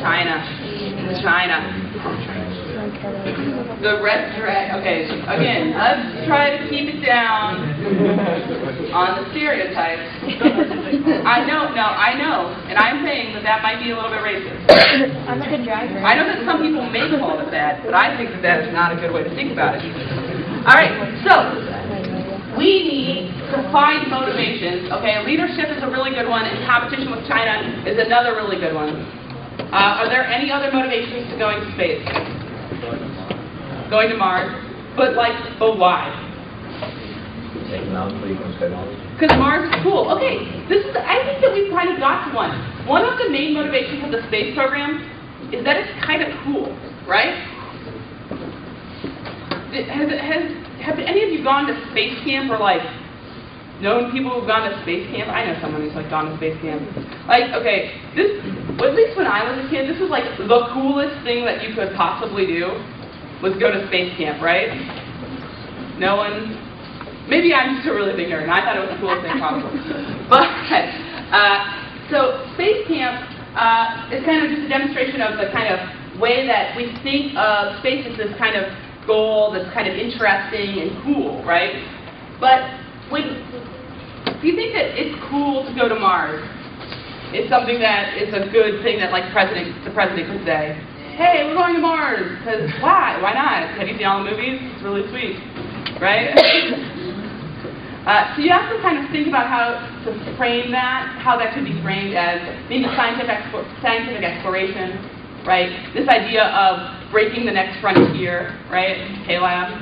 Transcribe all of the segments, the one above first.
China. The red thread. Okay, again, let's try to keep it down on the stereotypes. I know, and I'm saying that might be a little bit racist. I'm a good driver. I know that some people may call it that, but I think that is not a good way to think about it. All right, so we need to find motivations. Okay, leadership is a really good one, and competition with China is another really good one. Are there any other motivations to going to space? Going to Mars, but why? Because Mars is cool. Okay, I think that we've kind of got to one. One of the main motivations of the space program is that it's kind of cool, right? Have any of you gone to space camp or known people who've gone to space camp? I know someone who's gone to space camp. Okay, at least when I was a kid, this was the coolest thing that you could possibly do was go to space camp, right? No one. Maybe I'm just a really big nerd, and I thought it was the coolest thing possible. But so space camp is kind of just a demonstration of the kind of way that we think of space as this kind of goal that's kind of interesting and cool, right? But if you think that it's cool to go to Mars, it's something that is a good thing that the president could say, hey, we're going to Mars, because why? Why not? Have you seen all the movies? It's really sweet, right? So you have to kind of think about how to frame that, how that could be framed as maybe scientific exploration, right? This idea of breaking the next frontier, right? K-Lab,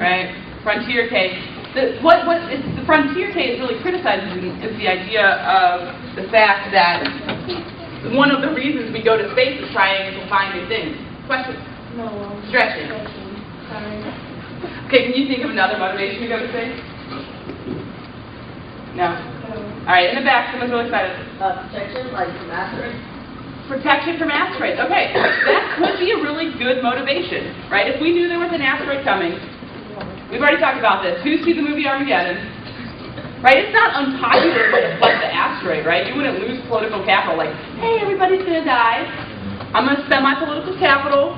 right? Frontier K. The Frontier K is really criticizing is the idea of the fact that one of the reasons we go to space is trying to find new things. Questions? No. Stretching. Sorry. Okay, can you think of another motivation to go to space? No? All right, in the back, someone's really excited. Protection, from asteroids? Protection from asteroids. Okay, that could be a really good motivation, right? If we knew there was an asteroid coming, we've already talked about this. Who's seen the movie Armageddon? Right? It's not unpopular to deflect the asteroid, right? You wouldn't lose political capital hey, everybody's going to die. I'm going to spend my political capital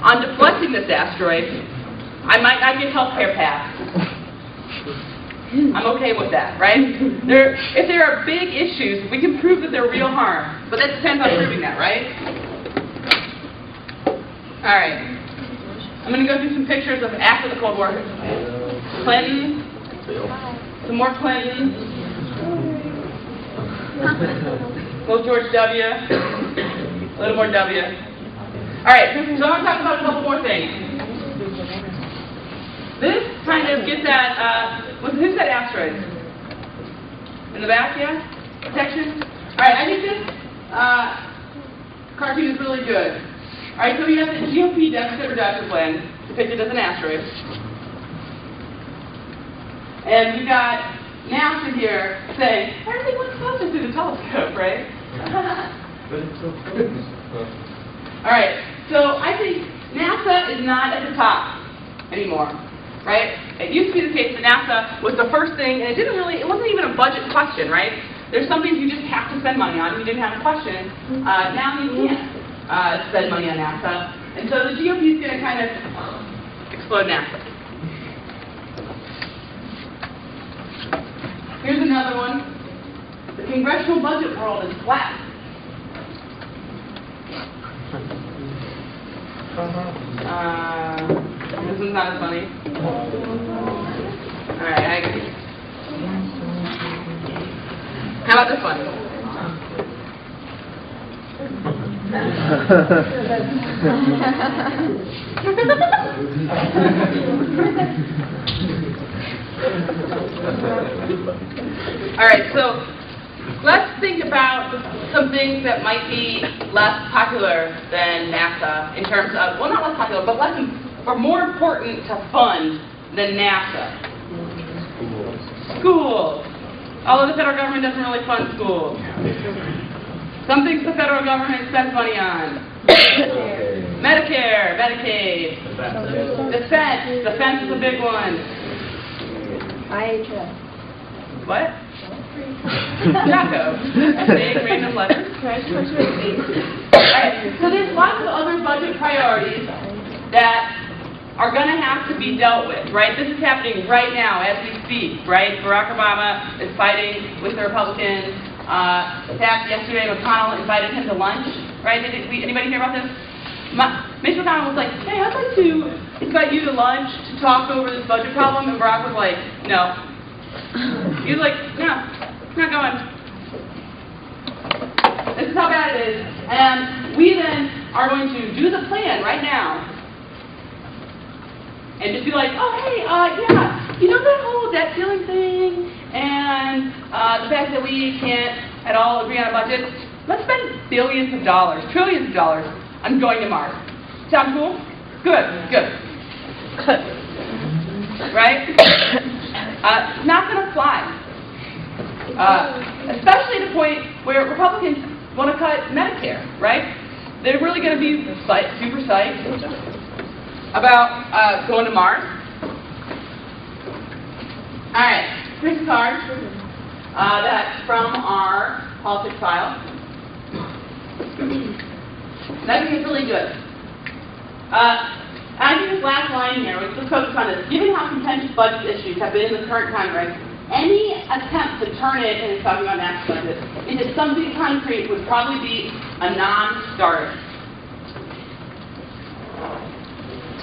on deflecting this asteroid. I might not get health care passed. I'm okay with that, right? If there are big issues, we can prove that they're real harm. But that depends on proving that, right? All right. I'm going to go through some pictures of after the Cold War. Clinton. Some more Clinton. Little George W. A little more W. All right, so I want to talk about a couple more things. This kind of gets at, who said asteroids? In the back, yeah? Protection? All right, I think this cartoon is really good. All right, so we have the GOP deficit reduction plan depicted as an asteroid. And we've got NASA here saying, everything looks closer through the telescope, right? All right, so I think NASA is not at the top anymore, right? It used to be the case that NASA was the first thing, and it wasn't even a budget question, right? There's some things you just have to spend money on. You didn't have a question. Now you can't spend money on NASA. And so the GOP is going to kind of explode NASA. Here's another one. The congressional budget world is flat. This one's not as funny. Alright, I agree. How about this one? Alright, so let's think about some things that might be less popular than NASA in terms of, well, not less popular, but more important to fund than NASA. Schools. Although the federal government doesn't really fund schools. Some things the federal government spends money on. Medicare, Medicaid, defense. Defense is a big one. IHS. What? Jocko. Saying random letters. Alright, so there's lots of other budget priorities that are going to have to be dealt with, right? This is happening right now as we speak, right? Barack Obama is fighting with the Republicans. In fact, yesterday McConnell invited him to lunch, right? Anybody hear about this? Mitch McConnell was like, hey, I'd like to invite you to lunch to talk over this budget problem, and Barack was like, no. He was like, no, not going. This is how bad it is, and we then are going to do the plan right now. And just be like, oh, hey, yeah, you know that whole debt ceiling thing and the fact that we can't at all agree on a budget? Let's spend billions of dollars, trillions of dollars on going to Mars. Sound cool? Good, good. Right? It's not going to fly. Especially at the point where Republicans want to cut Medicare, right? They're really going to be super psyched about going to Mars. All right, here's a card that's from our politics file. That is really good. I think this last line here, let's focus on this. Given how contentious budget issues have been in the current Congress, any attempt to turn it, and it's talking about national budget, into something concrete would probably be a non-starter.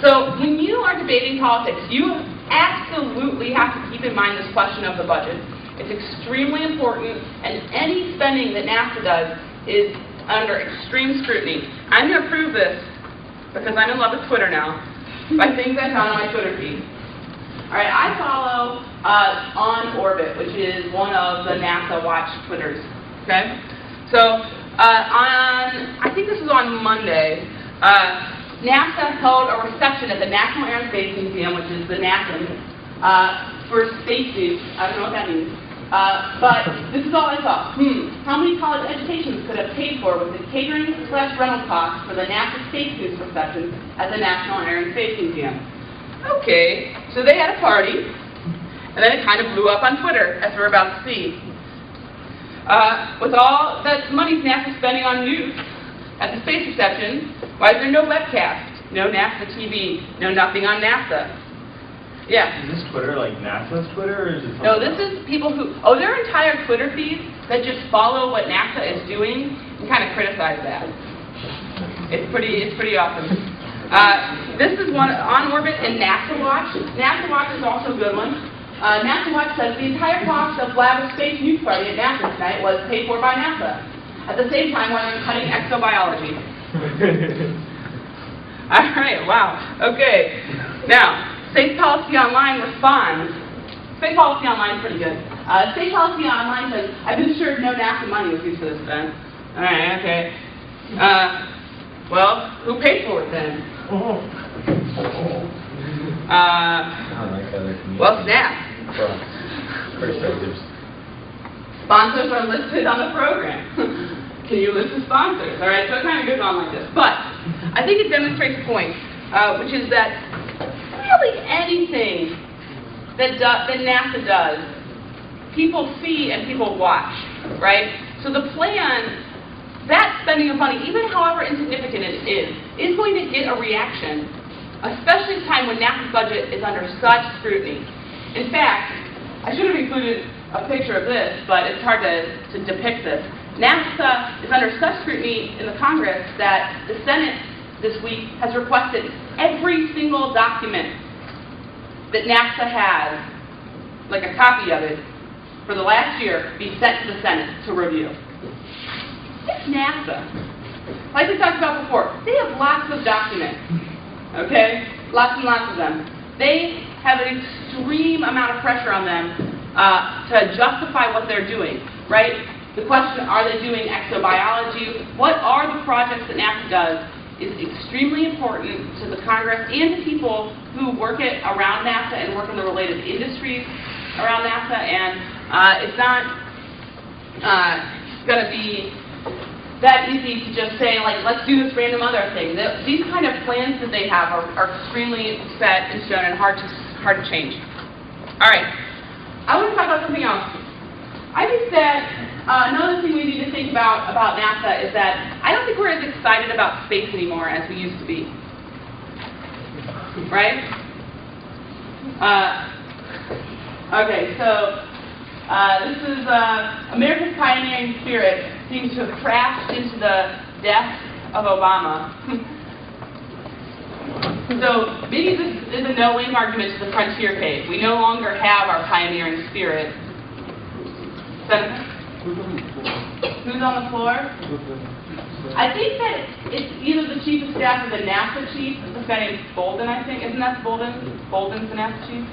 So when you are debating politics, you absolutely have to keep in mind this question of the budget. It's extremely important, and any spending that NASA does is under extreme scrutiny. I'm going to prove this because I'm in love with Twitter now by things I found on my Twitter feed. All right, I follow On Orbit, which is one of the NASA Watch Twitters. Okay, so I think this was on Monday. NASA held a reception at the National Air and Space Museum, which is the NASA, for spacesuits. I don't know what that means. But this is all I saw. How many college educations could have paid for with the catering/rental costs for the NASA spacesuits reception at the National Air and Space Museum? Okay, so they had a party, and then it kind of blew up on Twitter, as we're about to see. With all that money NASA's spending on news at the space reception, why is there no webcast, no NASA TV, no nothing on NASA? Yeah. Is this Twitter like NASA's Twitter, or is it? No, this is people who, there are entire Twitter feeds that just follow what NASA is doing and kind of criticize that. It's pretty awesome. This is one On Orbit and NASA Watch. NASA Watch is also a good one. NASA Watch says the entire cost of lavish space news party at NASA tonight was paid for by NASA. At the same time, while they're cutting exobiology. All right, wow. Okay. Now, Space Policy Online responds. Space Policy Online is pretty good. Space Policy Online says, I've been assured no NASA money was used for this event. All right, okay. Well, who paid for it then? Well, SNAP. Perspectives. Sponsors are listed on the program. Can you list the sponsors? All right, so it kind of goes on like this. But I think it demonstrates a point, which is that really anything that NASA does, people see and people watch, right? So the plan, that spending of money, even however insignificant it is going to get a reaction, especially at a time when NASA's budget is under such scrutiny. In fact, I should have included a picture of this, but it's hard to depict this. NASA is under such scrutiny in the Congress that the Senate this week has requested every single document that NASA has, like a copy of it, for the last year, be sent to the Senate to review. It's NASA. Like we talked about before, they have lots of documents, okay? Lots and lots of them. They have an extreme amount of pressure on them to justify what they're doing, right? The question, are they doing exobiology? What are the projects that NASA does is extremely important to the Congress and to people who work around NASA and work in the related industries around NASA, and it's not going to be that easy to just say, like, let's do this random other thing. These kind of plans that they have are extremely set in stone and hard to change. All right. I want to talk about something else. I think that another thing we need to think about NASA is that I don't think we're as excited about space anymore as we used to be. Right? Okay, so this is America's pioneering spirit seems to have crashed into the death of Obama. So maybe this is a no-win argument to the frontier cave. We no longer have our pioneering spirit. Senator? Who's on the floor? I think that it's either the chief of staff or the NASA chief. This guy named Bolden, I think. Isn't that Bolden? Bolden's the NASA chief?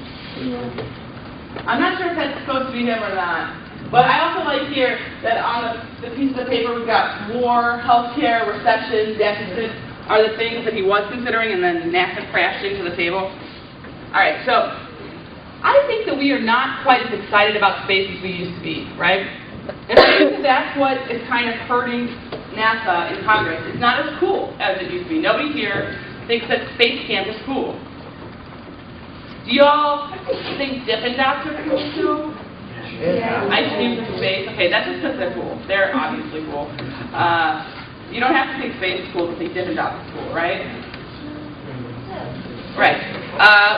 Yeah. I'm not sure if that's supposed to be him or not. But I also like here that on the piece of the paper we've got war, healthcare, recession, deficit are the things that he was considering, and then NASA crashed into the table. All right, so I think that we are not quite as excited about space as we used to be, right? And I think that that's what is kind of hurting NASA in Congress. It's not as cool as it used to be. Nobody here thinks that Space Camp is cool. Do y'all think Dippin' Dots are cool too? Yeah. Ice cream from space. Okay, that's just because they're cool. They're obviously cool. You don't have to think space is cool to think Dippin' Dots is cool, right? Right.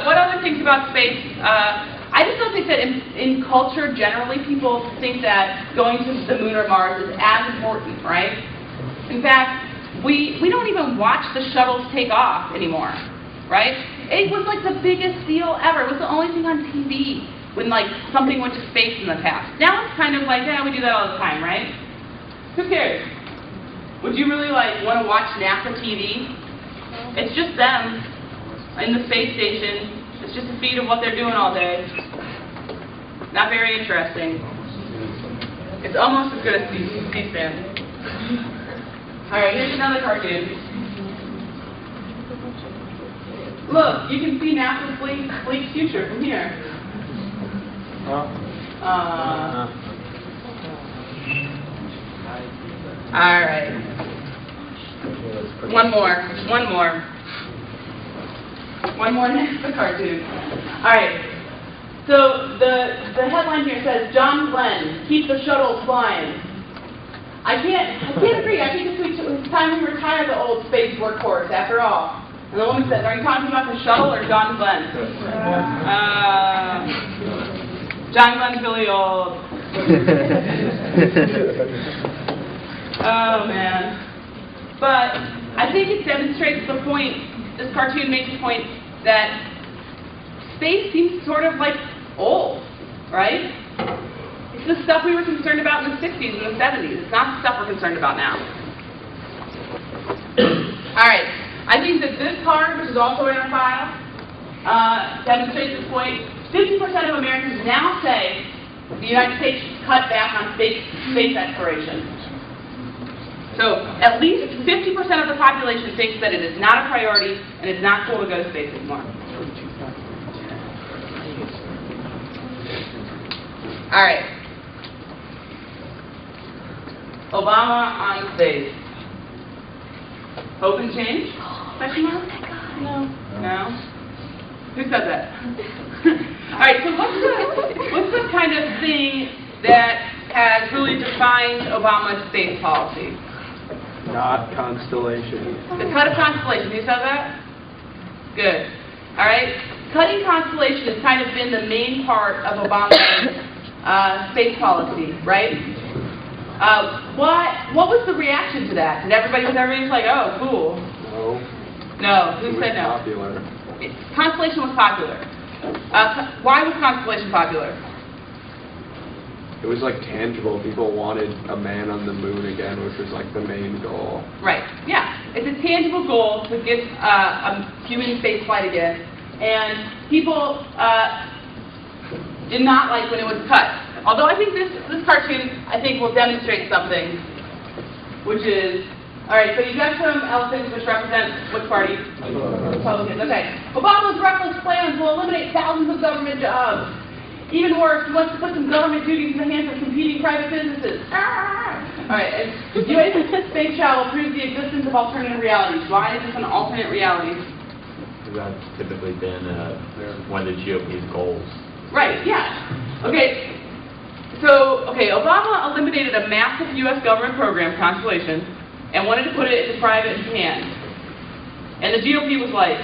What other things about space? I just don't think that in culture, generally, people think that going to the moon or Mars is as important, right? In fact, we don't even watch the shuttles take off anymore, right? It was like the biggest deal ever. It was the only thing on TV when like something went to space in the past. Now it's kind of like, yeah, we do that all the time, right? Who cares? Would you really like want to watch NASA TV? It's just them in the space station. It's just a feed of what they're doing all day. Not very interesting. It's almost as good as C-SPAN. All right, here's another cartoon. Look, you can see NASA's bleak future from here. All right. One more NASA cartoon. All right. So the headline here says, John Glenn, keep the shuttle flying. I can't agree. I think it's time we retire the old space workhorse after all. And the woman says, are you talking about the shuttle or John Glenn? John Glenn's really old. Oh, man. But I think it demonstrates the point, this cartoon makes the point that space seems sort of like old, right? It's the stuff we were concerned about in the 60s and the 70s. It's not the stuff we're concerned about now. All right. I think that this card, which is also in our file, demonstrates this point. 50% of Americans now say the United States should cut back on space exploration. So at least 50% of the population thinks that it is not a priority and it's not cool to go to space anymore. All right. Obama on space. Hope and change? Question mark? No. No? Who said that? All right, so what's the kind of thing that has really defined Obama's space policy? Not Constellation. The cut of Constellation. Who said that? Good. All right. Cutting Constellation has kind of been the main part of Obama's space policy, right? What was the reaction to that? Did everybody was like, oh, cool? No. No. Who It was said no? popular. Constellation was popular. Why was Constellation popular? It was like tangible. People wanted a man on the moon again, which was like the main goal. Right. Yeah. It's a tangible goal to get a human space flight again. And people did not like when it was cut. Although I think this cartoon, I think, will demonstrate something, which is, all right, so you got some elephants which represent which party? Republicans. Okay. Obama's reckless plans will eliminate thousands of government jobs. Even worse, he wants to put some government duties in the hands of competing private businesses. All right, and U.S. space travel proves the existence of alternative realities. Why is this an alternate reality? That's typically been one of the GOP's goals. Right, yeah. Okay, okay, Obama eliminated a massive U.S. government program, Constellation, and wanted to put it into private hands. And the GOP was like,